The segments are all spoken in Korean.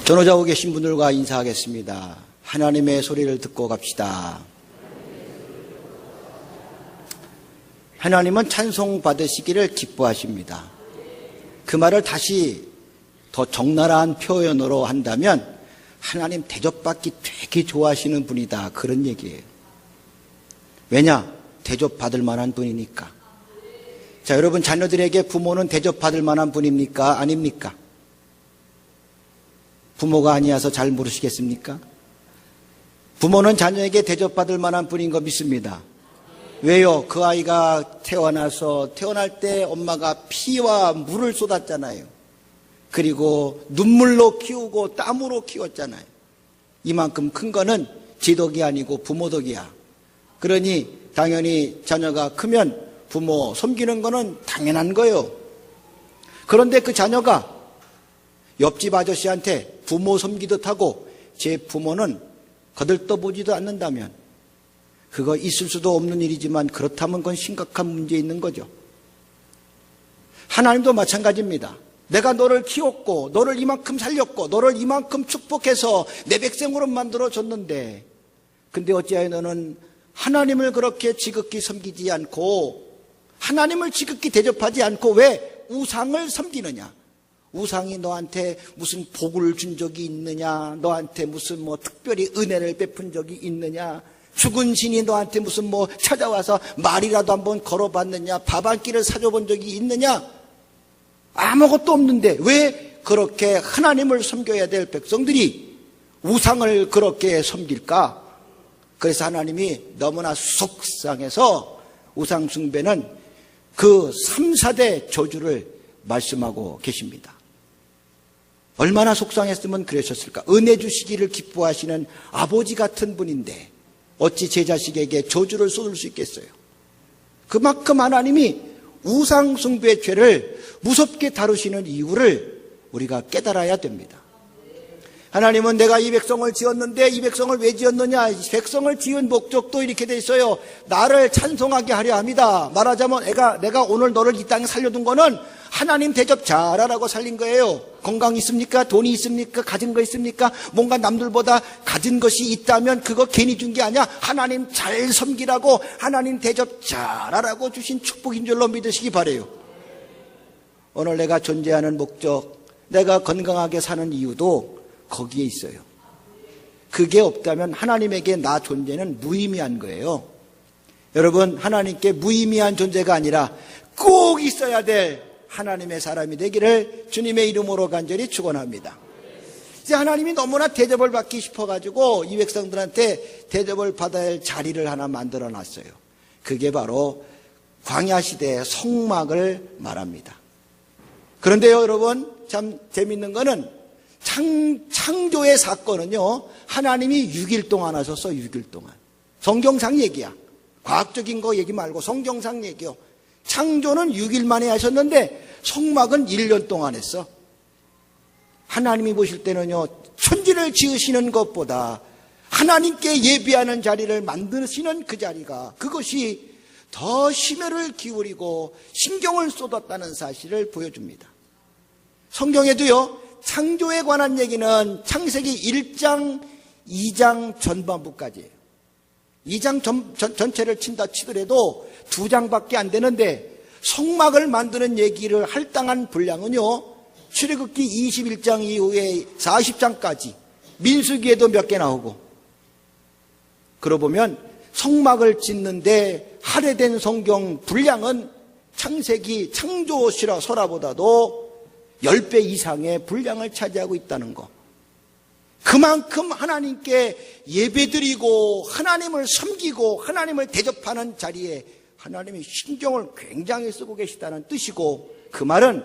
전호자고 계신 분들과 인사하겠습니다. 하나님의 소리를 듣고 갑시다. 하나님은 찬송 받으시기를 기뻐하십니다. 그 말을 다시 더 적나라한 표현으로 한다면 하나님 대접받기 되게 좋아하시는 분이다, 그런 얘기예요. 왜냐? 대접받을 만한 분이니까. 자, 여러분, 자녀들에게 부모는 대접받을 만한 분입니까? 아닙니까? 부모가 아니어서 잘 모르시겠습니까? 부모는 자녀에게 대접받을 만한 분인 거 믿습니다. 왜요? 그 아이가 태어날 때 엄마가 피와 물을 쏟았잖아요. 그리고 눈물로 키우고 땀으로 키웠잖아요. 이만큼 큰 거는 지 덕이 아니고 부모 덕이야. 그러니 당연히 자녀가 크면 부모 섬기는 거는 당연한 거예요. 그런데 그 자녀가 옆집 아저씨한테 부모 섬기듯 하고 제 부모는 거들떠보지도 않는다면 그거 있을 수도 없는 일이지만 그렇다면 그건 심각한 문제 있는 거죠. 하나님도 마찬가지입니다. 내가 너를 키웠고 너를 이만큼 살렸고 너를 이만큼 축복해서 내 백성으로 만들어줬는데 근데 어찌하여 너는 하나님을 그렇게 지극히 섬기지 않고 하나님을 지극히 대접하지 않고 왜 우상을 섬기느냐? 우상이 너한테 무슨 복을 준 적이 있느냐? 너한테 무슨 특별히 은혜를 베푼 적이 있느냐? 죽은 신이 너한테 무슨 찾아와서 말이라도 한번 걸어봤느냐? 밥 한 끼를 사줘본 적이 있느냐? 아무것도 없는데 왜 그렇게 하나님을 섬겨야 될 백성들이 우상을 그렇게 섬길까? 그래서 하나님이 너무나 속상해서 우상 숭배는 그 3, 4대 저주를 말씀하고 계십니다. 얼마나 속상했으면 그러셨을까? 은혜 주시기를 기뻐하시는 아버지 같은 분인데 어찌 제 자식에게 저주를 쏟을 수 있겠어요? 그만큼 하나님이 우상 숭배의 죄를 무섭게 다루시는 이유를 우리가 깨달아야 됩니다. 하나님은 내가 이 백성을 지었는데 이 백성을 왜 지었느냐? 이 백성을 지은 목적도 이렇게 돼 있어요. 나를 찬송하게 하려 합니다. 말하자면 내가 오늘 너를 이 땅에 살려둔 거는 하나님 대접 잘하라고 살린 거예요. 건강 있습니까? 돈이 있습니까? 가진 거 있습니까? 뭔가 남들보다 가진 것이 있다면 그거 괜히 준 게 아니야. 하나님 잘 섬기라고 하나님 대접 잘하라고 주신 축복인 줄로 믿으시기 바라요. 오늘 내가 존재하는 목적, 내가 건강하게 사는 이유도 거기에 있어요. 그게 없다면 하나님에게 나 존재는 무의미한 거예요. 여러분, 하나님께 무의미한 존재가 아니라 꼭 있어야 될 하나님의 사람이 되기를 주님의 이름으로 간절히 축원합니다. 이제 하나님이 너무나 대접을 받기 싶어가지고 이 백성들한테 대접을 받아야 할 자리를 하나 만들어 놨어요. 그게 바로 광야 시대의 성막을 말합니다. 그런데요, 여러분, 참 재밌는 거는 창조의 사건은요, 하나님이 6일 동안 하셨어. 6일 동안. 성경상 얘기야. 과학적인 거 얘기 말고 성경상 얘기요. 창조는 6일 만에 하셨는데 성막은 1년 동안 했어. 하나님이 보실 때는요, 천지를 지으시는 것보다 하나님께 예배하는 자리를 만드시는 그 자리가, 그것이 더 심혈을 기울이고 신경을 쏟았다는 사실을 보여줍니다. 성경에도요, 창조에 관한 얘기는 창세기 1장, 2장 전반부까지예요. 2장 전체를 친다 치더라도 2장밖에 안 되는데 성막을 만드는 얘기를 할당한 분량은요, 출애굽기 21장 이후에 40장까지, 민수기에도 몇 개 나오고, 그러고 보면 성막을 짓는데 할애된 성경 분량은 창세기 창조서라보다도 10배 이상의 분량을 차지하고 있다는 거. 그만큼 하나님께 예배드리고 하나님을 섬기고 하나님을 대접하는 자리에 하나님이 신경을 굉장히 쓰고 계시다는 뜻이고, 그 말은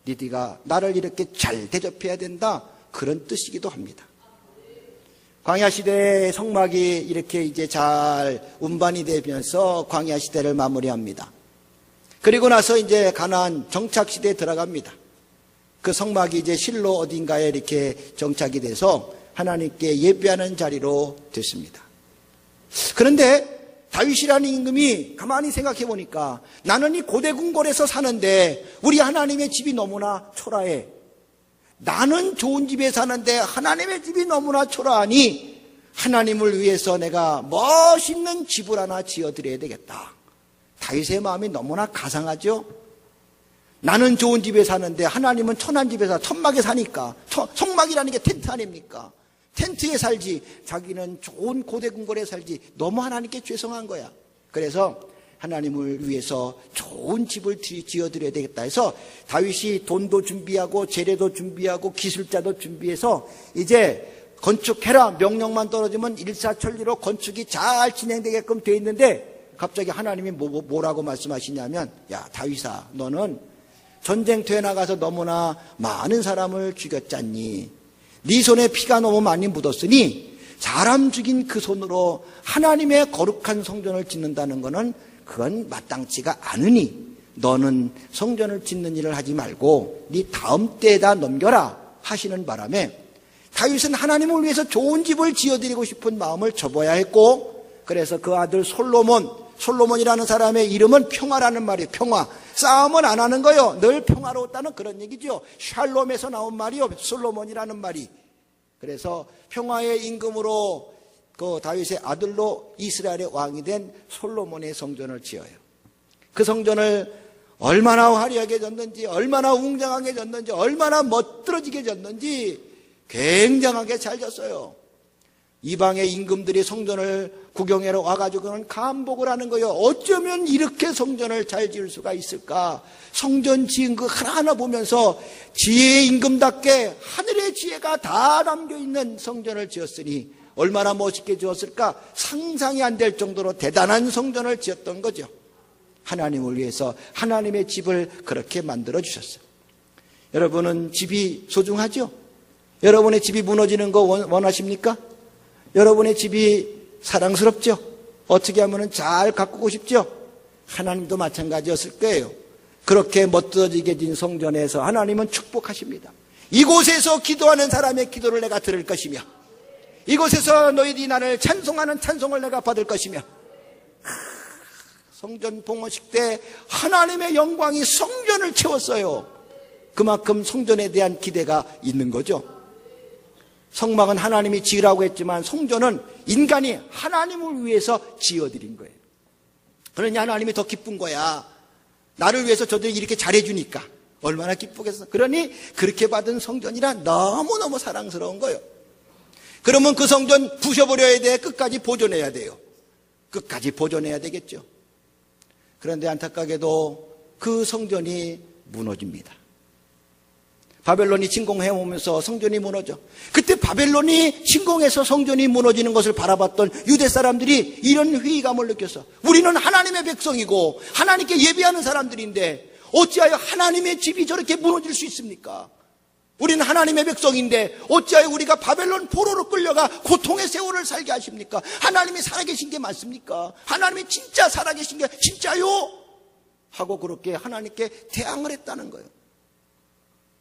니디가 나를 이렇게 잘 대접해야 된다, 그런 뜻이기도 합니다. 광야 시대의 성막이 이렇게 이제 잘 운반이 되면서 광야 시대를 마무리합니다. 그리고 나서 이제 가나안 정착 시대에 들어갑니다. 그 성막이 이제 실로 어딘가에 이렇게 정착이 돼서 하나님께 예배하는 자리로 됐습니다. 그런데 다윗이라는 임금이 가만히 생각해 보니까 나는 이 고대 궁궐에서 사는데 우리 하나님의 집이 너무나 초라해. 나는 좋은 집에 사는데 하나님의 집이 너무나 초라하니 하나님을 위해서 내가 멋있는 집을 하나 지어드려야 되겠다. 다윗의 마음이 너무나 가상하죠. 나는 좋은 집에 사는데 하나님은 천한 집에 천막에 사니까. 성막이라는 게 텐트 아닙니까? 텐트에 살지, 자기는 좋은 고대궁궐에 살지. 너무 하나님께 죄송한 거야. 그래서 하나님을 위해서 좋은 집을 지어드려야 되겠다 해서 다윗이 돈도 준비하고 재료도 준비하고 기술자도 준비해서 이제 건축해라 명령만 떨어지면 일사천리로 건축이 잘 진행되게끔 돼 있는데, 갑자기 하나님이 뭐라고 말씀하시냐면, 야 다윗아, 너는 전쟁터에 나가서 너무나 많은 사람을 죽였잖니. 네 손에 피가 너무 많이 묻었으니 사람 죽인 그 손으로 하나님의 거룩한 성전을 짓는다는 것은 그건 마땅치가 않으니 너는 성전을 짓는 일을 하지 말고 네 다음 때에다 넘겨라 하시는 바람에, 다윗은 하나님을 위해서 좋은 집을 지어드리고 싶은 마음을 접어야 했고, 그래서 그 아들 솔로몬이라는 사람의 이름은 평화라는 말이에요. 평화. 싸움은 안 하는 거요. 늘 평화로웠다는 그런 얘기죠. 샬롬에서 나온 말이요. 솔로몬이라는 말이. 그래서 평화의 임금으로 그 다윗의 아들로 이스라엘의 왕이 된 솔로몬의 성전을 지어요. 그 성전을 얼마나 화려하게 졌는지, 얼마나 웅장하게 졌는지, 얼마나 멋들어지게 졌는지 굉장하게 잘 졌어요. 이방의 임금들이 성전을 구경하러 와가지고는 감복을 하는 거예요. 어쩌면 이렇게 성전을 잘 지을 수가 있을까? 성전 지은 거 하나하나 보면서 지혜의 임금답게 하늘의 지혜가 다 담겨있는 성전을 지었으니 얼마나 멋있게 지었을까? 상상이 안 될 정도로 대단한 성전을 지었던 거죠. 하나님을 위해서 하나님의 집을 그렇게 만들어 주셨어요. 여러분은 집이 소중하죠? 여러분의 집이 무너지는 거 원하십니까? 여러분의 집이 사랑스럽죠? 어떻게 하면 잘 가꾸고 싶죠? 하나님도 마찬가지였을 거예요. 그렇게 멋들어지게 진 성전에서 하나님은 축복하십니다. 이곳에서 기도하는 사람의 기도를 내가 들을 것이며, 이곳에서 너희들이 나를 찬송하는 찬송을 내가 받을 것이며, 성전 봉헌식 때 하나님의 영광이 성전을 채웠어요. 그만큼 성전에 대한 기대가 있는 거죠. 성막은 하나님이 지으라고 했지만 성전은 인간이 하나님을 위해서 지어드린 거예요. 그러니 하나님이 더 기쁜 거야. 나를 위해서 저들이 이렇게 잘해주니까 얼마나 기쁘겠어. 그러니 그렇게 받은 성전이라 너무너무 사랑스러운 거예요. 그러면 그 성전 부셔버려야 돼? 끝까지 보존해야 돼요? 끝까지 보존해야 되겠죠. 그런데 안타깝게도 그 성전이 무너집니다. 바벨론이 침공해오면서 성전이 무너져. 그때 바벨론이 침공해서 성전이 무너지는 것을 바라봤던 유대 사람들이 이런 회의감을 느꼈어. 우리는 하나님의 백성이고 하나님께 예배하는 사람들인데 어찌하여 하나님의 집이 저렇게 무너질 수 있습니까? 우리는 하나님의 백성인데 어찌하여 우리가 바벨론 포로로 끌려가 고통의 세월을 살게 하십니까? 하나님이 살아계신 게 맞습니까? 하나님이 진짜 살아계신 게 진짜요? 하고 그렇게 하나님께 대항을 했다는 거예요.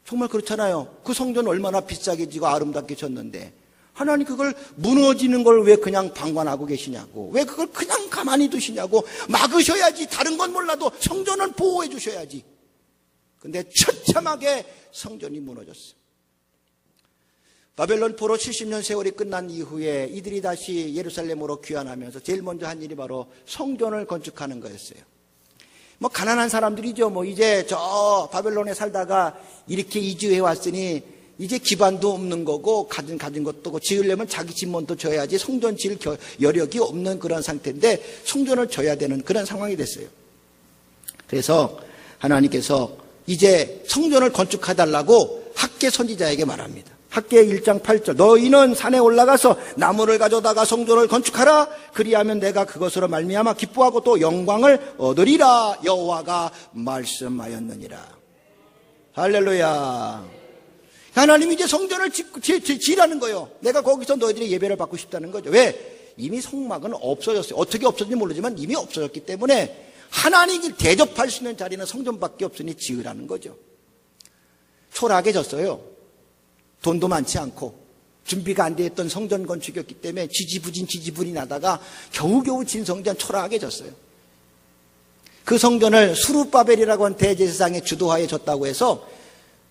정말 그렇잖아요. 그 성전 얼마나 비싸게 지고 아름답게 졌는데 하나님 그걸 무너지는 걸 왜 그냥 방관하고 계시냐고, 왜 그걸 그냥 가만히 두시냐고. 막으셔야지. 다른 건 몰라도 성전은 보호해 주셔야지. 근데 처참하게 성전이 무너졌어요. 바벨론 포로 70년 세월이 끝난 이후에 이들이 다시 예루살렘으로 귀환하면서 제일 먼저 한 일이 바로 성전을 건축하는 거였어요. 뭐 가난한 사람들이죠. 뭐 이제 저 바벨론에 살다가 이렇게 이주해 왔으니 이제 기반도 없는 거고 가진 것도 지으려면 자기 집 먼저 져야지 성전 지을 여력이 없는 그런 상태인데 성전을 져야 되는 그런 상황이 됐어요. 그래서 하나님께서 이제 성전을 건축해달라고 학개 선지자에게 말합니다. 학개 1장 8절 너희는 산에 올라가서 나무를 가져다가 성전을 건축하라. 그리하면 내가 그것으로 말미암아 기뻐하고 또 영광을 얻으리라. 여호와가 말씀하였느니라. 할렐루야. 하나님이 이제 성전을 지으라는 거예요. 내가 거기서 너희들이 예배를 받고 싶다는 거죠. 왜? 이미 성막은 없어졌어요. 어떻게 없어졌는지 모르지만 이미 없어졌기 때문에 하나님이 대접할 수 있는 자리는 성전밖에 없으니 지으라는 거죠. 초라하게 졌어요. 돈도 많지 않고 준비가 안 되었던 성전 건축이었기 때문에 지지부진이 나다가 겨우겨우 진 성전 초라하게 졌어요. 그 성전을 수룹바벨이라고 하는 대제사장의 주도하에 졌다고 해서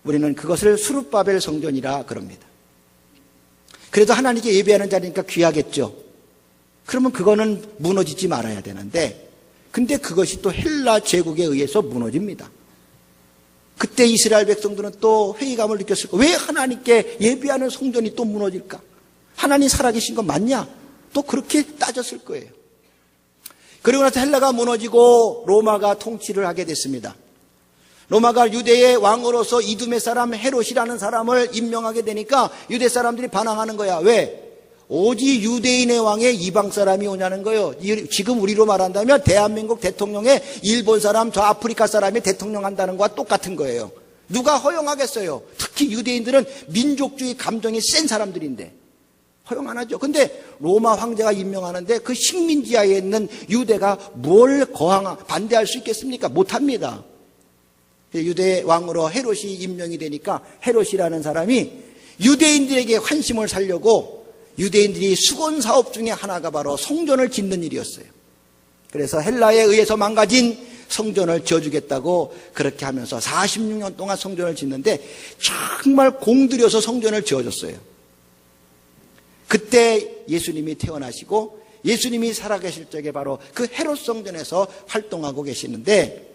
우리는 그것을 수룹바벨 성전이라 그럽니다. 그래도 하나님께 예배하는 자리니까 귀하겠죠. 그러면 그거는 무너지지 말아야 되는데, 근데 그것이 또 헬라 제국에 의해서 무너집니다. 그때 이스라엘 백성들은 또 회의감을 느꼈을 거예요. 왜 하나님께 예배하는 성전이 또 무너질까? 하나님 살아계신 거 맞냐? 또 그렇게 따졌을 거예요. 그리고 나서 헬라가 무너지고 로마가 통치를 하게 됐습니다. 로마가 유대의 왕으로서 이두메 사람 헤롯이라는 사람을 임명하게 되니까 유대 사람들이 반항하는 거야. 왜? 오직 유대인의 왕에 이방 사람이 오냐는 거예요. 지금 우리로 말한다면 대한민국 대통령에 일본 사람, 저 아프리카 사람이 대통령 한다는 거와 똑같은 거예요. 누가 허용하겠어요? 특히 유대인들은 민족주의 감정이 센 사람들인데 허용 안 하죠. 근데 로마 황제가 임명하는데 그 식민지하에 있는 유대가 뭘 반대할 수 있겠습니까? 못합니다. 유대 왕으로 헤롯이 임명이 되니까 헤롯이라는 사람이 유대인들에게 환심을 살려고 유대인들이 수건 사업 중에 하나가 바로 성전을 짓는 일이었어요. 그래서 헬라에 의해서 망가진 성전을 지어주겠다고 그렇게 하면서 46년 동안 성전을 짓는데 정말 공들여서 성전을 지어줬어요. 그때 예수님이 태어나시고 예수님이 살아계실 적에 바로 그 헤롯 성전에서 활동하고 계시는데,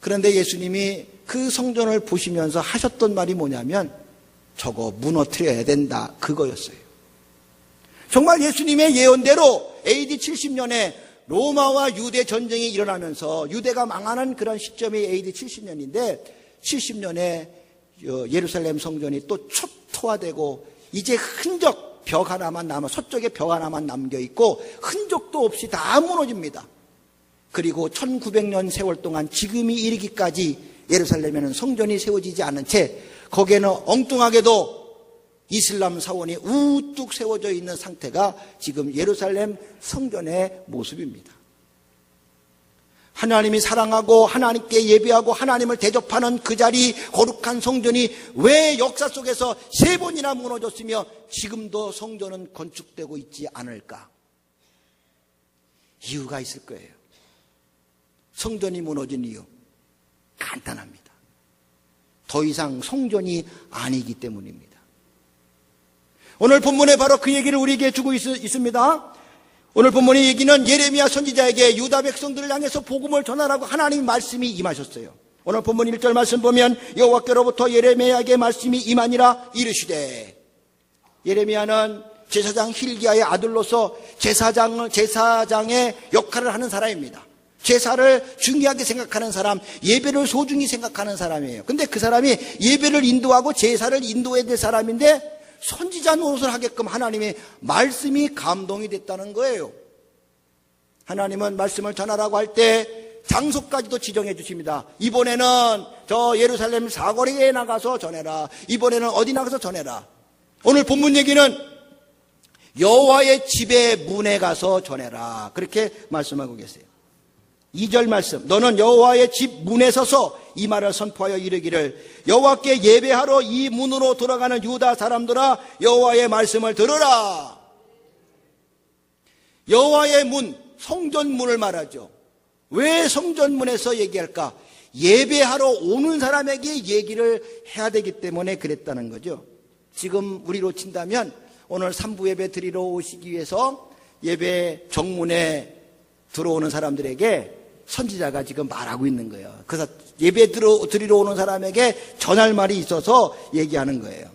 그런데 예수님이 그 성전을 보시면서 하셨던 말이 뭐냐면 저거 무너뜨려야 된다, 그거였어요. 정말 예수님의 예언대로 AD 70년에 로마와 유대 전쟁이 일어나면서 유대가 망하는 그런 시점이 AD 70년인데 70년에 예루살렘 성전이 또 초토화되고 이제 흔적 벽 하나만 남아, 서쪽에 벽 하나만 남겨있고 흔적도 없이 다 무너집니다. 그리고 1900년 세월 동안 지금이 이르기까지 예루살렘에는 성전이 세워지지 않은 채 거기에는 엉뚱하게도 이슬람 사원이 우뚝 세워져 있는 상태가 지금 예루살렘 성전의 모습입니다. 하나님이 사랑하고 하나님께 예배하고 하나님을 대접하는 그 자리, 거룩한 성전이 왜 역사 속에서 3번이나 무너졌으며 지금도 성전은 건축되고 있지 않을까? 이유가 있을 거예요. 성전이 무너진 이유 간단합니다. 더 이상 성전이 아니기 때문입니다. 오늘 본문에 바로 그 얘기를 우리에게 주고 있습니다. 오늘 본문의 얘기는 예레미야 선지자에게 유다 백성들을 향해서 복음을 전하라고 하나님의 말씀이 임하셨어요. 오늘 본문 1절 말씀 보면 여호와께로부터 예레미야에게 말씀이 임하니라 이르시되, 예레미야는 제사장 힐기야의 아들로서 제사장의 역할을 하는 사람입니다. 제사를 중요하게 생각하는 사람, 예배를 소중히 생각하는 사람이에요. 근데 그 사람이 예배를 인도하고 제사를 인도해야 될 사람인데 선지자 노릇을 하게끔 하나님의 말씀이 감동이 됐다는 거예요. 하나님은 말씀을 전하라고 할 때 장소까지도 지정해 주십니다. 이번에는 저 예루살렘 사거리에 나가서 전해라. 이번에는 어디 나가서 전해라. 오늘 본문 얘기는 여호와의 집의 문에 가서 전해라, 그렇게 말씀하고 계세요. 2절 말씀, 너는 여호와의 집 문에 서서 이 말을 선포하여 이르기를, 여호와께 예배하러 이 문으로 들어가는 유다 사람들아, 여호와의 말씀을 들으라. 여호와의 문, 성전문을 말하죠. 왜 성전문에서 얘기할까? 예배하러 오는 사람에게 얘기를 해야 되기 때문에 그랬다는 거죠. 지금 우리로 친다면 오늘 3부 예배 드리러 오시기 위해서 예배 정문에 들어오는 사람들에게 선지자가 지금 말하고 있는 거예요. 그래서 예배 드리러 오는 사람에게 전할 말이 있어서 얘기하는 거예요.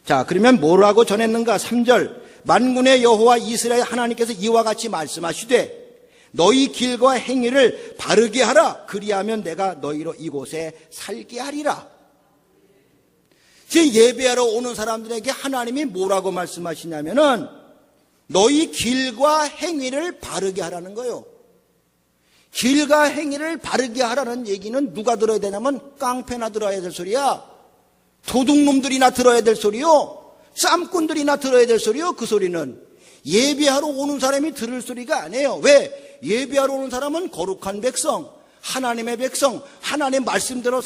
자, 그러면 뭐라고 전했는가? 3절, 만군의 여호와 이스라엘 하나님께서 이와 같이 말씀하시되 너희 길과 행위를 바르게 하라. 그리하면 내가 너희로 이곳에 살게 하리라. 제 예배하러 오는 사람들에게 하나님이 뭐라고 말씀하시냐면은 너희 길과 행위를 바르게 하라는 거예요. 길과 행위를 바르게 하라는 얘기는 누가 들어야 되냐면 깡패나 들어야 될 소리야. 도둑놈들이나 들어야 될 소리요. 쌈꾼들이나 들어야 될 소리요. 그 소리는 예배하러 오는 사람이 들을 소리가 아니에요. 왜? 예배하러 오는 사람은 거룩한 백성, 하나님의 백성, 하나님의 말씀대로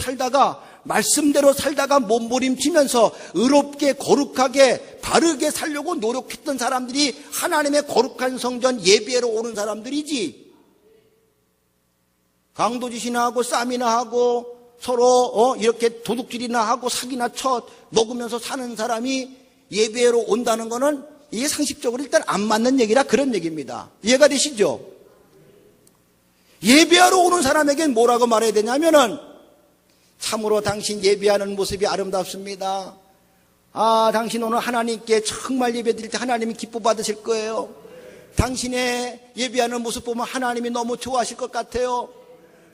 살다가 몸부림치면서 의롭게 거룩하게 바르게 살려고 노력했던 사람들이 하나님의 거룩한 성전 예배하러 오는 사람들이지. 강도짓이나 하고 쌈이나 하고 서로 이렇게 도둑질이나 하고 사기나 쳐 먹으면서 사는 사람이 예배로 온다는 거는 이게 상식적으로 일단 안 맞는 얘기라 그런 얘기입니다. 이해가 되시죠? 예배하러 오는 사람에겐 뭐라고 말해야 되냐면은 참으로 당신 예배하는 모습이 아름답습니다. 당신 오늘 하나님께 정말 예배 드릴 때 하나님이 기뻐 받으실 거예요. 당신의 예배하는 모습 보면 하나님이 너무 좋아하실 것 같아요.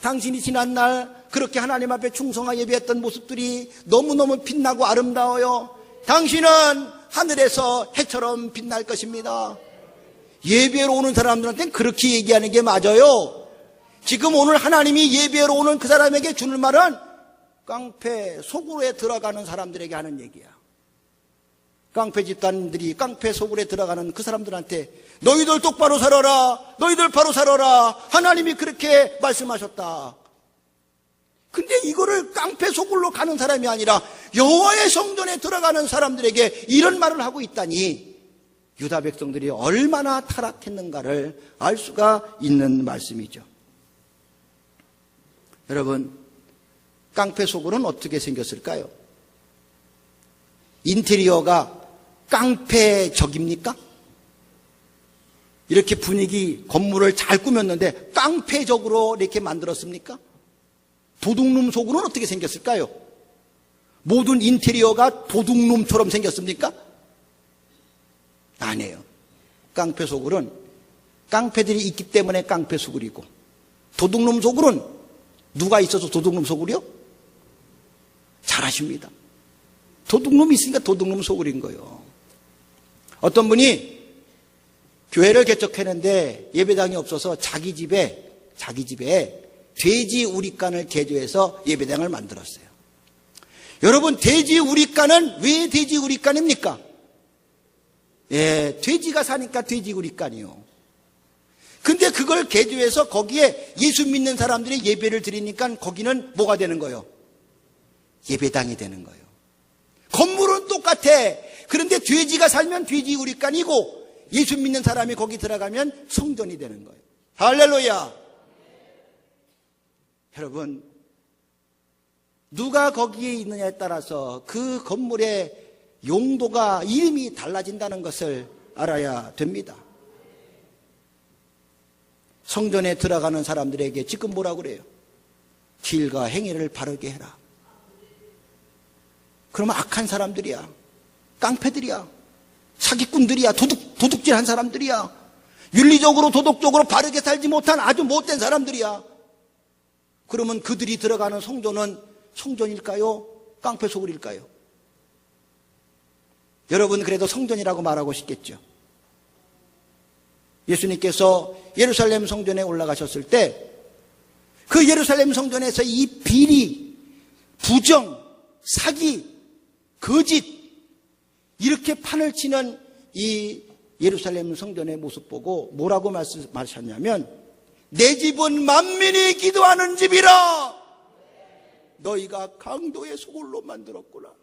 당신이 지난날 그렇게 하나님 앞에 충성하게 예배했던 모습들이 너무너무 빛나고 아름다워요. 당신은 하늘에서 해처럼 빛날 것입니다. 예배로 오는 사람들한테는 그렇게 얘기하는 게 맞아요. 지금 오늘 하나님이 예배로 오는 그 사람에게 주는 말은 깡패 속으로에 들어가는 사람들에게 하는 얘기야. 깡패 집단들이 깡패 속으로에 들어가는 그 사람들한테 너희들 똑바로 살아라, 너희들 바로 살아라, 하나님이 그렇게 말씀하셨다. 근데 이거를 깡패 속으로 가는 사람이 아니라 여호와의 성전에 들어가는 사람들에게 이런 말을 하고 있다니 유다 백성들이 얼마나 타락했는가를 알 수가 있는 말씀이죠. 여러분, 깡패 속으로는 어떻게 생겼을까요? 인테리어가 깡패적입니까? 이렇게 분위기, 건물을 잘 꾸몄는데 깡패적으로 이렇게 만들었습니까? 도둑놈 속으로는 어떻게 생겼을까요? 모든 인테리어가 도둑놈처럼 생겼습니까? 아니에요. 깡패 속으로는 깡패들이 있기 때문에 깡패 속으리고, 도둑놈 속으로는 누가 있어서 도둑놈 속으려? 잘하십니다. 도둑놈이 있으니까 도둑놈 속으린 거예요. 어떤 분이 교회를 개척했는데 예배당이 없어서 자기 집에 돼지 우리간을 개조해서 예배당을 만들었어요. 여러분, 돼지 우리간은 왜 돼지 우리간입니까? 돼지가 사니까 돼지 우리간이요. 근데 그걸 개조해서 거기에 예수 믿는 사람들이 예배를 드리니까 거기는 뭐가 되는 거예요? 예배당이 되는 거예요. 건물은 똑같아. 그런데 돼지가 살면 돼지 우리간이고 예수 믿는 사람이 거기 들어가면 성전이 되는 거예요. 할렐루야. 여러분, 누가 거기에 있느냐에 따라서 그 건물의 용도가, 이름이 달라진다는 것을 알아야 됩니다. 성전에 들어가는 사람들에게 지금 뭐라고 그래요? 길과 행위를 바르게 해라. 그러면 악한 사람들이야, 깡패들이야, 사기꾼들이야, 도둑질한 사람들이야, 윤리적으로 도덕적으로 바르게 살지 못한 아주 못된 사람들이야. 그러면 그들이 들어가는 성전은 성전일까요? 깡패 속을일까요? 여러분, 그래도 성전이라고 말하고 싶겠죠. 예수님께서 예루살렘 성전에 올라가셨을 때 그 예루살렘 성전에서 이 비리, 부정, 사기, 거짓, 이렇게 판을 치는 이 예루살렘 성전의 모습 보고 뭐라고 말씀하셨냐면, 내 집은 만민이 기도하는 집이라. 너희가 강도의 소굴로 만들었구나.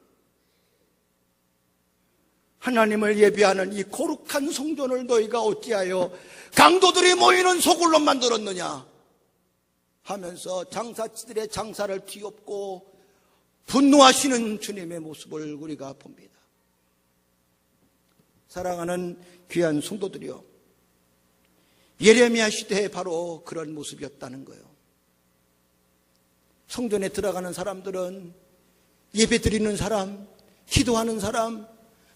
하나님을 예배하는 이 거룩한 성전을 너희가 어찌하여 강도들이 모이는 소굴로 만들었느냐 하면서 장사치들의 장사를 뒤엎고 분노하시는 주님의 모습을 우리가 봅니다. 사랑하는 귀한 성도들이여, 예레미야 시대에 바로 그런 모습이었다는 거예요. 성전에 들어가는 사람들은 예배 드리는 사람, 기도하는 사람,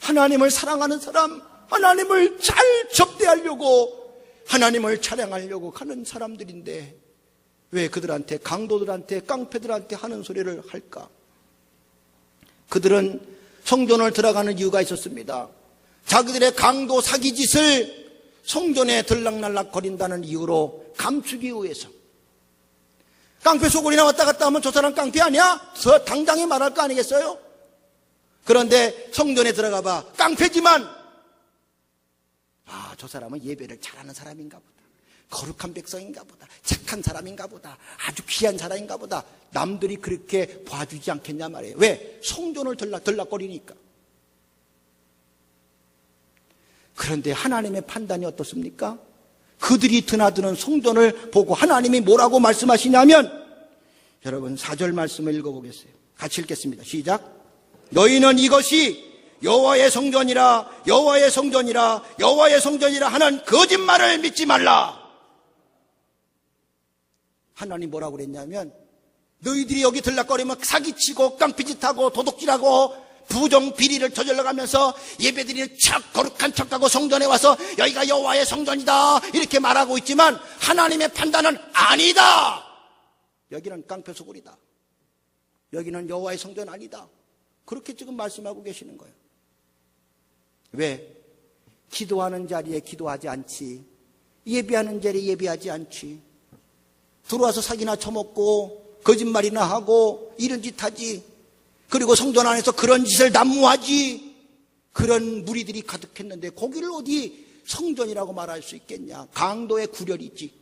하나님을 사랑하는 사람, 하나님을 잘 접대하려고, 하나님을 찬양하려고 가는 사람들인데 왜 그들한테, 강도들한테, 깡패들한테 하는 소리를 할까? 그들은 성전을 들어가는 이유가 있었습니다. 자기들의 강도 사기짓을 성전에 들락날락 거린다는 이유로 감추기 위해서. 깡패 소굴이나 왔다 갔다 하면 저 사람 깡패 아니야? 당당히 말할 거 아니겠어요? 그런데 성전에 들어가 봐, 깡패지만 저 사람은 예배를 잘하는 사람인가 보다, 거룩한 백성인가 보다, 착한 사람인가 보다, 아주 귀한 사람인가 보다, 남들이 그렇게 봐주지 않겠냐 말이에요. 왜? 성전을 들락거리니까. 그런데 하나님의 판단이 어떻습니까? 그들이 드나드는 성전을 보고 하나님이 뭐라고 말씀하시냐면, 여러분 4절 말씀을 읽어보겠어요. 같이 읽겠습니다. 시작. 너희는 이것이 여호와의 성전이라 여호와의 성전이라 여호와의 성전이라 하는 거짓말을 믿지 말라. 하나님 뭐라고 그랬냐면 너희들이 여기 들락거리면 사기치고 깡피짓하고 도둑질하고 부정 비리를 저질러가면서 예배드리는 척 거룩한 척하고 성전에 와서 여기가 여호와의 성전이다 이렇게 말하고 있지만 하나님의 판단은 아니다. 여기는 깡패소굴이다. 여기는 여호와의 성전 아니다. 그렇게 지금 말씀하고 계시는 거예요. 왜? 기도하는 자리에 기도하지 않지, 예배하는 자리에 예배하지 않지, 들어와서 사기나 쳐먹고 거짓말이나 하고 이런 짓 하지, 그리고 성전 안에서 그런 짓을 난무하지. 그런 무리들이 가득했는데 거기를 어디 성전이라고 말할 수 있겠냐. 강도의 구렬이 있지.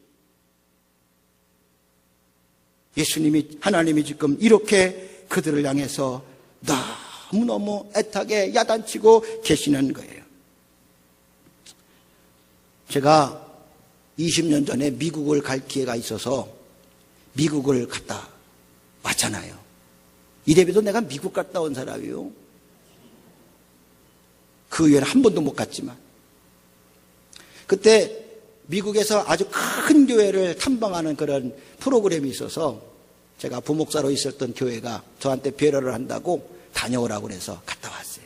예수님이, 하나님이 지금 이렇게 그들을 향해서 너무너무 애타게 야단치고 계시는 거예요. 제가 20년 전에 미국을 갈 기회가 있어서 미국을 갔다 왔잖아요. 이래봬도 내가 미국 갔다 온 사람이요. 그 이후에는 한 번도 못 갔지만. 그때 미국에서 아주 큰 교회를 탐방하는 그런 프로그램이 있어서 제가 부목사로 있었던 교회가 저한테 배려를 한다고 다녀오라고 그래서 갔다 왔어요.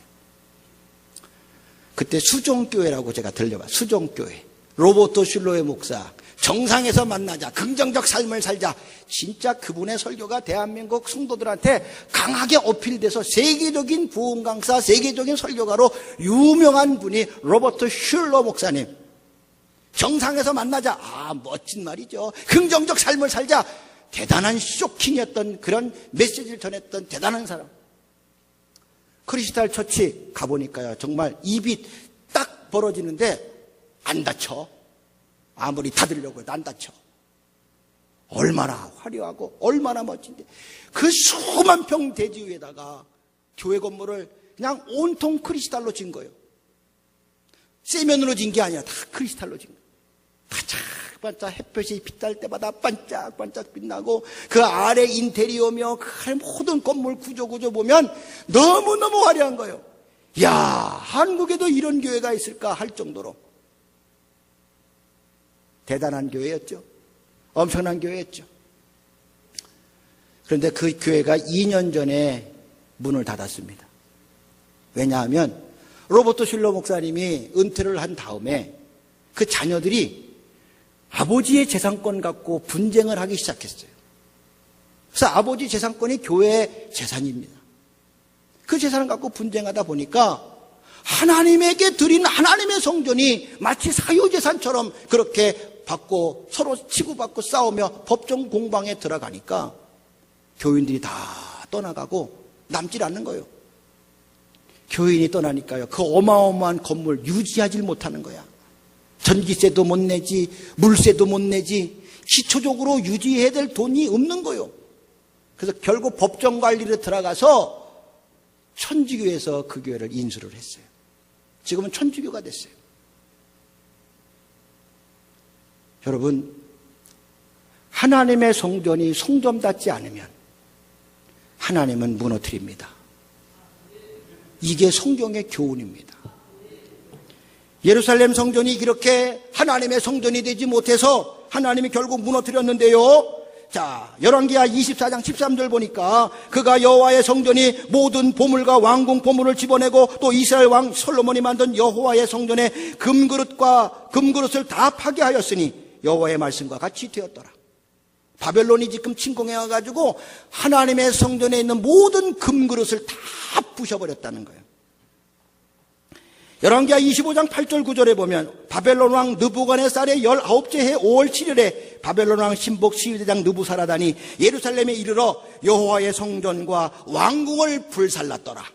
그때 수종교회라고 제가 들려봤어요. 수종교회. 로버토 슐로의 목사. 정상에서 만나자. 긍정적 삶을 살자. 진짜 그분의 설교가 대한민국 성도들한테 강하게 어필돼서 세계적인 부흥 강사, 세계적인 설교가로 유명한 분이 로버토 슐로 목사님. 정상에서 만나자. 멋진 말이죠. 긍정적 삶을 살자. 대단한 쇼킹이었던 그런 메시지를 전했던 대단한 사람. 크리스탈 처치 가보니까요, 정말 입이 딱 벌어지는데 안 다쳐. 아무리 닫으려고 해도 안 다쳐. 얼마나 화려하고 얼마나 멋진데, 그 수만 평 대지 위에다가 교회 건물을 그냥 온통 크리스탈로 진 거예요. 세면으로 진 게 아니라 다 크리스탈로 진 거예요. 반짝반짝 햇볕이 빛날 때마다 반짝반짝 빛나고, 그 아래 인테리어며 그 모든 건물 구조 보면 너무너무 화려한 거예요. 야, 한국에도 이런 교회가 있을까 할 정도로 대단한 교회였죠. 엄청난 교회였죠. 그런데 그 교회가 2년 전에 문을 닫았습니다. 왜냐하면 로버토 슐러 목사님이 은퇴를 한 다음에 그 자녀들이 아버지의 재산권 갖고 분쟁을 하기 시작했어요. 그래서 아버지 재산권이 교회 재산입니다. 그 재산을 갖고 분쟁하다 보니까 하나님에게 드린 하나님의 성전이 마치 사유재산처럼 그렇게 받고 서로 치고받고 싸우며 법정 공방에 들어가니까 교인들이 다 떠나가고 남질 않는 거예요. 교인이 떠나니까요, 그 어마어마한 건물 유지하지 못하는 거야. 전기세도 못 내지, 물세도 못 내지, 기초적으로 유지해야 될 돈이 없는 거예요. 그래서 결국 법정 관리를 들어가서 천주교에서 그 교회를 인수를 했어요. 지금은 천주교가 됐어요. 여러분, 하나님의 성전이 성전답지 않으면 하나님은 무너뜨립니다. 이게 성경의 교훈입니다. 예루살렘 성전이 그렇게 하나님의 성전이 되지 못해서 하나님이 결국 무너뜨렸는데요. 자, 열왕기하 24장 13절 보니까 그가 여호와의 성전이 모든 보물과 왕궁 보물을 집어내고 또 이스라엘 왕 솔로몬이 만든 여호와의 성전에 금그릇을 다 파괴하였으니 여호와의 말씀과 같이 되었더라. 바벨론이 지금 침공해 와가지고 하나님의 성전에 있는 모든 금그릇을 다 부셔버렸다는 거예요. 열왕기하 25장 8절 9절에 보면 바벨론 왕 느부갓네살의 19째 해 5월 7일에 바벨론 왕 신복 시위대장 느부사라단이 예루살렘에 이르러 여호와의 성전과 왕궁을 불살랐더라.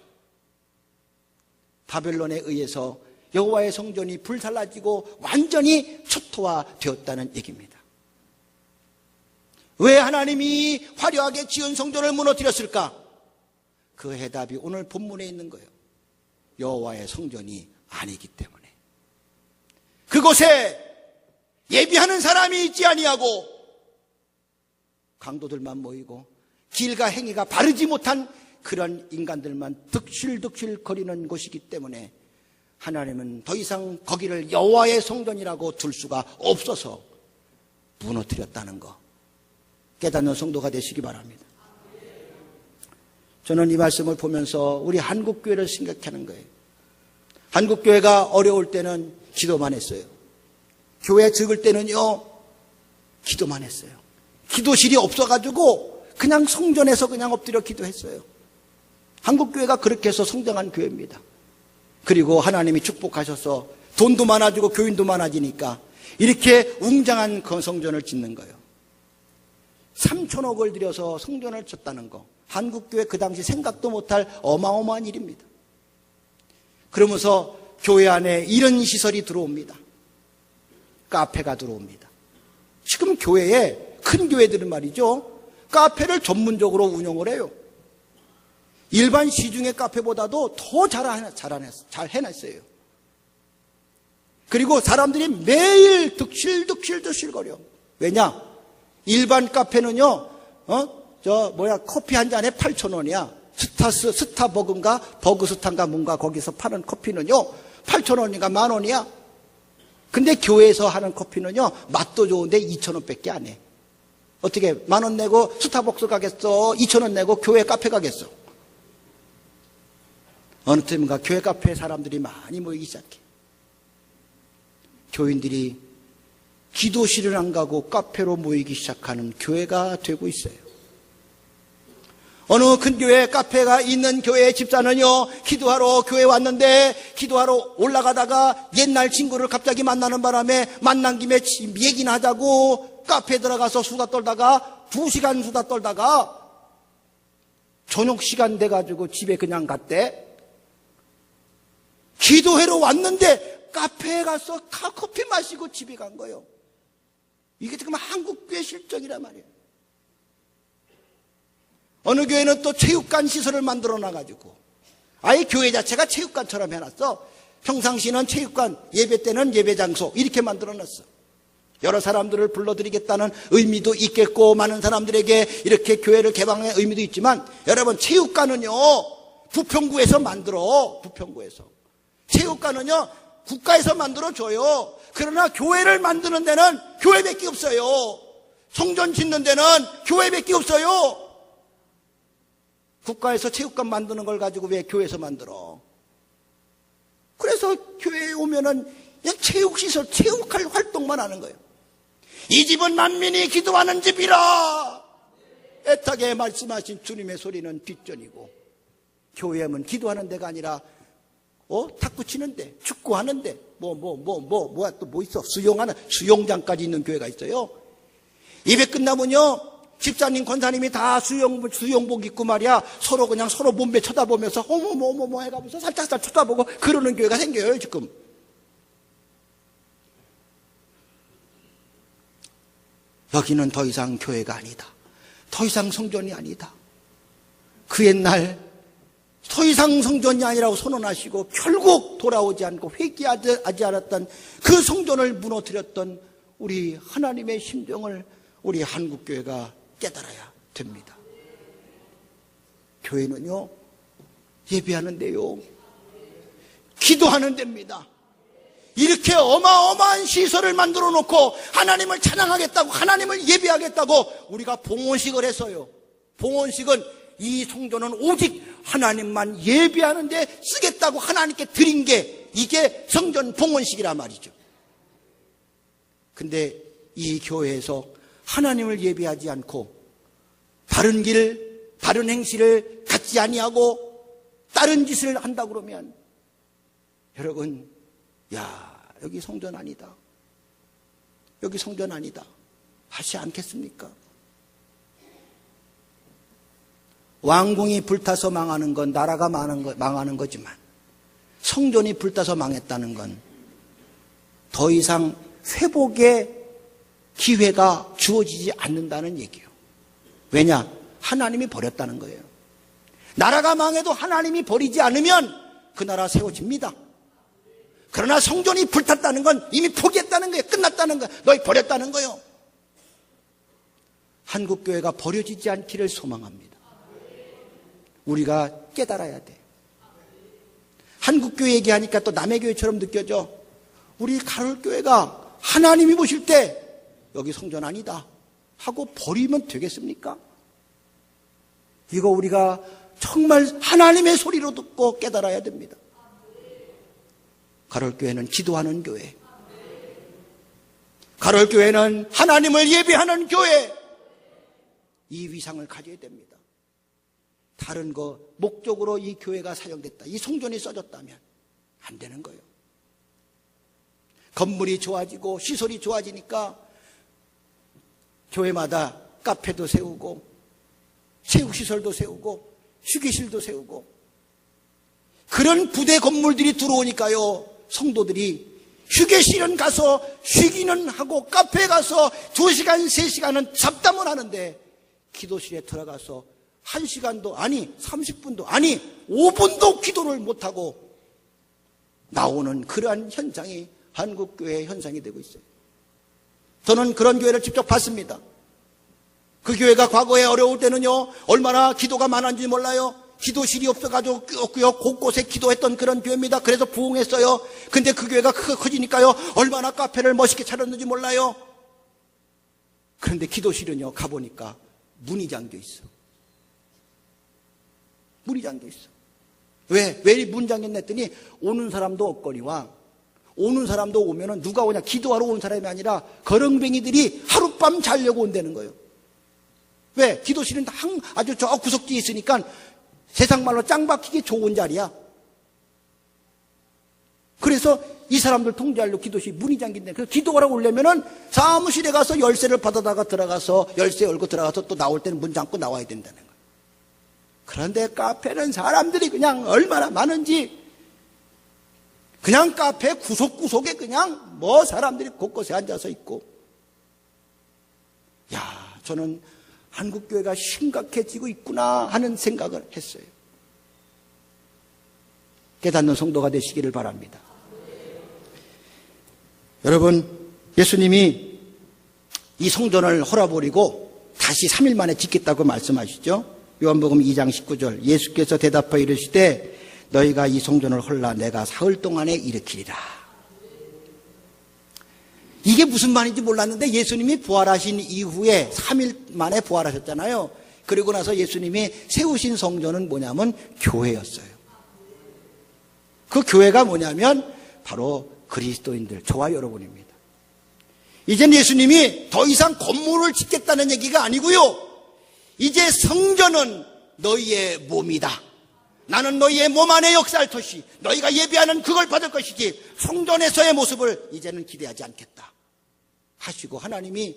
바벨론에 의해서 여호와의 성전이 불살라지고 완전히 초토화되었다는 얘기입니다. 왜 하나님이 화려하게 지은 성전을 무너뜨렸을까? 그 해답이 오늘 본문에 있는 거예요. 여호와의 성전이 아니기 때문에. 그곳에 예비하는 사람이 있지 아니하고 강도들만 모이고 길과 행위가 바르지 못한 그런 인간들만 득실득실 거리는 곳이기 때문에 하나님은 더 이상 거기를 여호와의 성전이라고 둘 수가 없어서 무너뜨렸다는 거 깨닫는 성도가 되시기 바랍니다. 저는 이 말씀을 보면서 우리 한국교회를 생각하는 거예요. 한국교회가 어려울 때는 기도만 했어요. 교회 적을 때는요, 기도만 했어요. 기도실이 없어가지고 그냥 성전에서 그냥 엎드려 기도했어요. 한국교회가 그렇게 해서 성장한 교회입니다. 그리고 하나님이 축복하셔서 돈도 많아지고 교인도 많아지니까 이렇게 웅장한 그 성전을 짓는 거예요. 3천억을 들여서 성전을 짓다는 거, 한국교회 그 당시 생각도 못할 어마어마한 일입니다. 그러면서 교회 안에 이런 시설이 들어옵니다. 카페가 들어옵니다. 지금 교회에, 큰 교회들은 말이죠, 카페를 전문적으로 운영을 해요. 일반 시중의 카페보다도 더 잘 해놨어요. 그리고 사람들이 매일 득실득실 거려. 왜냐? 일반 카페는요, 커피 한 잔에 8,000원이야. 스타버그인가? 버그스타인가 뭔가 거기서 파는 커피는요, 8,000원인가 10,000원이야. 근데 교회에서 하는 커피는요, 맛도 좋은데 2,000원 밖에 안 해. 어떻게 10,000원 내고 스타벅스 가겠어? 2,000원 내고 교회 카페 가겠어? 어느 때인가 교회 카페에 사람들이 많이 모이기 시작해. 교인들이 기도실을 안 가고 카페로 모이기 시작하는 교회가 되고 있어요. 어느 큰 교회 카페가 있는 교회 집사는요, 기도하러 교회 왔는데 기도하러 올라가다가 옛날 친구를 갑자기 만나는 바람에 만난 김에 얘기나 하자고 카페에 들어가서 수다 떨다가 2시간 수다 떨다가 저녁 시간 돼가지고 집에 그냥 갔대. 기도회로 왔는데 카페에 가서 커피 마시고 집에 간 거예요. 이게 지금 한국교회 실정이란 말이에요. 어느 교회는 또 체육관 시설을 만들어 놔가지고 아예 교회 자체가 체육관처럼 해놨어. 평상시는 체육관, 예배 때는 예배 장소 이렇게 만들어 놨어. 여러 사람들을 불러드리겠다는 의미도 있겠고 많은 사람들에게 이렇게 교회를 개방할 의미도 있지만, 여러분 체육관은요 부평구에서 만들어. 부평구에서 체육관은요 국가에서 만들어줘요. 그러나 교회를 만드는 데는 교회밖에 없어요. 성전 짓는 데는 교회밖에 없어요. 국가에서 체육관 만드는 걸 가지고 왜 교회에서 만들어? 그래서 교회에 오면은 그냥 체육시설, 체육할 활동만 하는 거예요. 이 집은 만민이 기도하는 집이라 애타게 말씀하신 주님의 소리는 뒷전이고, 교회는 기도하는 데가 아니라 탁구 치는데, 축구하는데, 뭐야 또 뭐 있어? 수영장까지 있는 교회가 있어요. 예배 끝나면요, 집사님, 권사님이 다 수영복 입고 말이야, 서로 몸매 쳐다보면서, 어머머머머 해가면서 살짝 쳐다보고 그러는 교회가 생겨요, 지금. 여기는 더 이상 교회가 아니다. 더 이상 성전이 아니다. 그 옛날, 더 이상 성전이 아니라고 선언하시고 결국 돌아오지 않고 회개하지 않았던 그 성전을 무너뜨렸던 우리 하나님의 심정을 우리 한국교회가 깨달아야 됩니다. 교회는요, 예배하는 데요, 기도하는 데입니다. 이렇게 어마어마한 시설을 만들어 놓고 하나님을 찬양하겠다고, 하나님을 예배하겠다고 우리가 봉헌식을 했어요. 봉헌식은 이 성전은 오직 하나님만 예배하는 데 쓰겠다고 하나님께 드린 게 이게 성전 봉헌식이란 말이죠. 근데 이 교회에서 하나님을 예배하지 않고 바른 길, 바른 행실을 갖지 아니하고 다른 짓을 한다 그러면, 여러분, 여기 성전 아니다, 여기 성전 아니다 하지 않겠습니까? 왕궁이 불타서 망하는 건 나라가 망하는 거지만, 성전이 불타서 망했다는 건 더 이상 회복의 기회가 주어지지 않는다는 얘기예요. 왜냐? 하나님이 버렸다는 거예요. 나라가 망해도 하나님이 버리지 않으면 그 나라 세워집니다. 그러나 성전이 불탔다는 건 이미 포기했다는 거예요. 끝났다는 거예요. 너희 버렸다는 거예요. 한국교회가 버려지지 않기를 소망합니다. 우리가 깨달아야 돼. 한국교회 얘기하니까 또 남의 교회처럼 느껴져. 우리 가톨교회가 하나님이 보실 때 여기 성전 아니다 하고 버리면 되겠습니까? 이거 우리가 정말 하나님의 소리로 듣고 깨달아야 됩니다. 가톨교회는 기도하는 교회, 가톨교회는 하나님을 예배하는 교회, 이 위상을 가져야 됩니다. 다른 거 목적으로 이 교회가 사용됐다, 이 성전이 써졌다면 안 되는 거예요. 건물이 좋아지고 시설이 좋아지니까 교회마다 카페도 세우고 체육시설도 세우고 휴게실도 세우고, 그런 부대 건물들이 들어오니까요, 성도들이 휴게실은 가서 쉬기는 하고 카페에 가서 2시간 3시간은 잡담을 하는데 기도실에 들어가서 1시간도 아니 30분도 아니 5분도 기도를 못하고 나오는 그러한 현상이 한국교회의 현상이 되고 있어요. 저는 그런 교회를 직접 봤습니다. 그 교회가 과거에 어려울 때는요, 얼마나 기도가 많았는지 몰라요. 기도실이 없어가지고 곳곳에 기도했던 그런 교회입니다. 그래서 부흥했어요. 근데 그 교회가 커지니까요, 얼마나 카페를 멋있게 차렸는지 몰라요. 그런데 기도실은요, 가보니까 문이 잠겨 있어. 문이 잠겨 있어. 왜 문 잠겼나 했더니, 오는 사람도 없거니와, 오는 사람도 오면은 누가 오냐, 기도하러 오는 사람이 아니라 거렁뱅이들이 하룻밤 자려고 온다는 거예요. 왜? 기도실은 아주 저 구석지에 있으니까 세상 말로 짱 박히기 좋은 자리야. 그래서 이 사람들 통제하려고 기도실 문이 잠긴다. 그래서 기도하러 오려면은 사무실에 가서 열쇠를 받아다가 들어가서 열쇠 열고 들어가서 또 나올 때는 문 잠고 나와야 된다는 거예요. 그런데 카페는 사람들이 그냥 얼마나 많은지, 그냥 카페 구석구석에 그냥 사람들이 곳곳에 앉아서 있고, 저는 한국교회가 심각해지고 있구나 하는 생각을 했어요. 깨닫는 성도가 되시기를 바랍니다. 여러분, 예수님이 이 성전을 헐어버리고 다시 3일 만에 짓겠다고 말씀하시죠. 요한복음 2장 19절, 예수께서 대답하여 이르시되 너희가 이 성전을 헐라 내가 사흘 동안에 일으키리라. 이게 무슨 말인지 몰랐는데 예수님이 부활하신 이후에 3일 만에 부활하셨잖아요. 그리고 나서 예수님이 세우신 성전은 뭐냐면 교회였어요. 그 교회가 뭐냐면 바로 그리스도인들, 저와 여러분입니다. 이젠 예수님이 더 이상 건물을 짓겠다는 얘기가 아니고요, 이제 성전은 너희의 몸이다. 나는 너희의 몸 안에 역사할 것이, 너희가 예배하는 그걸 받을 것이지 성전에서의 모습을 이제는 기대하지 않겠다 하시고, 하나님이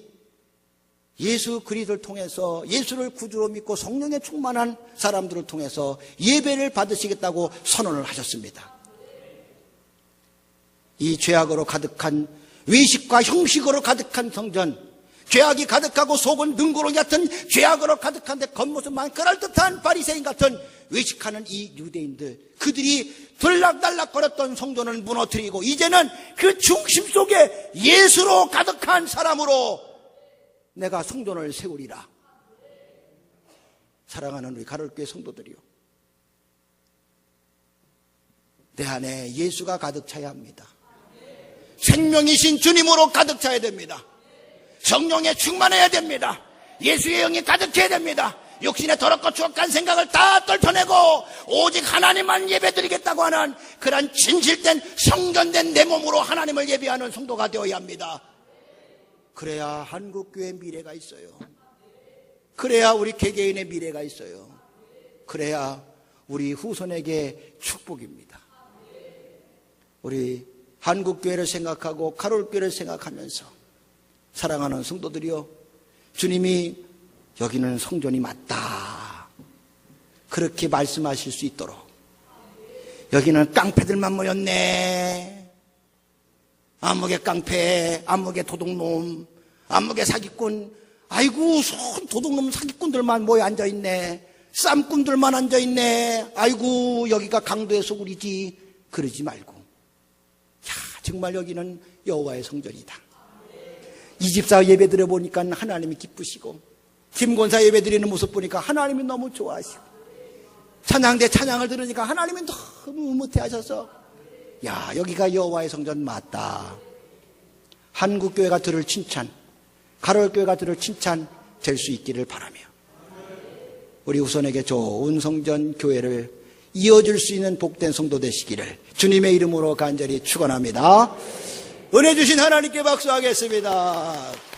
예수 그리스도를 통해서, 예수를 구주로 믿고 성령에 충만한 사람들을 통해서 예배를 받으시겠다고 선언을 하셨습니다. 이 죄악으로 가득한, 외식과 형식으로 가득한 성전, 죄악이 가득하고 속은 능구렁이 같은 죄악으로 가득한데 겉모습만 그럴듯한 바리새인 같은 외식하는 이 유대인들, 그들이 들락달락거렸던 성전을 무너뜨리고 이제는 그 중심 속에 예수로 가득한 사람으로 내가 성전을 세우리라. 사랑하는 우리 가톨교회 성도들이요, 내 안에 예수가 가득 차야 합니다. 생명이신 주님으로 가득 차야 됩니다. 성령에 충만해야 됩니다. 예수의 영이 가득해야 됩니다. 육신의 더럽고 추악한 생각을 다 떨쳐내고 오직 하나님만 예배드리겠다고 하는 그런 진실된 성전된 내 몸으로 하나님을 예배하는 성도가 되어야 합니다. 그래야 한국교회의 미래가 있어요. 그래야 우리 개개인의 미래가 있어요. 그래야 우리 후손에게 축복입니다. 우리 한국교회를 생각하고 가톨교회를 생각하면서 사랑하는 성도들이요, 주님이 여기는 성전이 맞다 그렇게 말씀하실 수 있도록, 여기는 깡패들만 모였네, 암흑의 깡패, 암흑의 도둑놈, 암흑의 사기꾼, 아이고 도둑놈 사기꾼들만 모여 앉아있네, 쌈꾼들만 앉아있네, 아이고 여기가 강도의 소굴이지, 그러지 말고, 정말 여기는 여호와의 성전이다. 이 집사 예배 드려보니까 하나님이 기쁘시고, 김권사 예배 드리는 모습 보니까 하나님이 너무 좋아하시고, 찬양대 찬양을 들으니까 하나님이 너무 흐뭇해하셔서, 야, 여기가 여호와의 성전 맞다. 한국교회가 들을 칭찬, 가롤교회가 들을 칭찬 될 수 있기를 바라며, 우리 후손에게 좋은 성전 교회를 이어줄 수 있는 복된 성도 되시기를 주님의 이름으로 간절히 축원합니다. 은혜 주신 하나님께 박수하겠습니다.